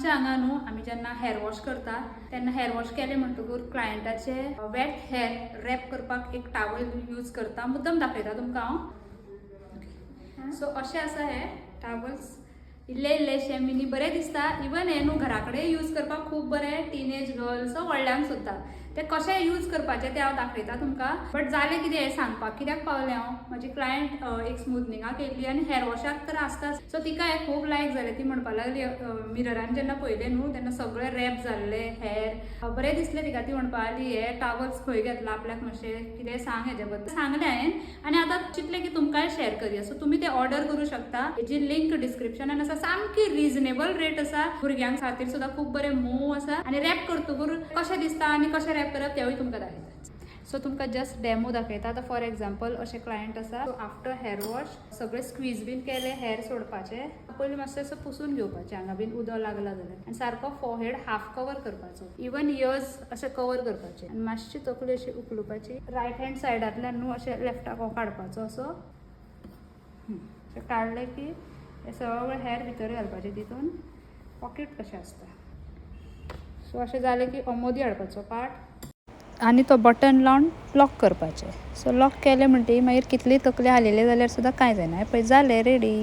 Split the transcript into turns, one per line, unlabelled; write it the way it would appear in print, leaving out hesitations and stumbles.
आमच्या हांगा न्हू आमी जेन्ना हेअर वॉश करता तेन्ना हेअर वॉश केले म्हणटकूच क्लायंटाचे वेट हेअर रॅप करपाक एक टावल यूज करता. मुद्दम दाखयता तुमकां हांव. सो अशें आसा हे टावल्स, इल्ले इल्लेशे मिनी बरे दिसता. इवन हे न्हू घरा कडेन यूज करपाक खूब बरें, टीनेज गर्ल्स व्हडल्यांक सुद्दां. ते कशें यूज करपाचें तें हांव दाखयता तुमकां. बट जालें कितें हें सांगपाक कित्याक पावलें हांव, म्हाजी क्लायंट एक स्मूथनिंगाक येयल्ली आनी हेअर वॉशाक तर आसता. सो तिका हें खूब लायक जालें. ती म्हणपाक लागली मिररान जेन्ना पळयलें न्हू तेन्ना सगळें रॅप जाल्ले हेअर बरें दिसलें तिका. ती म्हणपाक लागली हे टावल्स खंय घेतला आपल्याक मातशें कितें सांग हेजे बद्दल. सांगलें हांवें आनी आतां चिंतलें की तुमकांय शेअर करया. सो तुमी ते ऑर्डर करूं शकता. हेजी लिंक डिस्क्रिप्शनान आसा. सामकी रिजनेबल रेट आसा. भुरग्यांक खातीर सुद्दां खूब बरें मोव आसा आनी रॅप करतकूच कशें दिसता आनी कशें रॅप करप तेवूय तुमकां दाखयता. सो तुमकां जस्ट डेमो दाखयता. आतां फॉर एक्झाम्पल अशें क्लायंट आसा. सो आफ्टर हेअर वॉश सगळें स्क्वीज बीन केलें हेअर सोडपाचें. पयलीं मातशें असं पुसून घेवपाचें हांगा बीन उदक लागला जाल्यार आनी सारको फोरहेड हाफ कवर करपाचो. इवन इयर्स अशें कवर करपाचें आनी मातशी तकली अशी उखलुपाची. रायट हँड सायडांतल्यान न्हू अशें लेफ्टाक हो काडपाचो असो. काडलें की हे सगळें हेअर भितर घालपाचें. तितून पॉकेट कशें आसता. सो अशें जालें की मदीं हाडपाचो पार्ट आनी तो बटन लावन लॉक करपाचें. सो लॉक केलें म्हणटकीर मागीर कितली तकली हालयले जाल्यार सुद्दां कांय जायना. पळय जालें रेडी.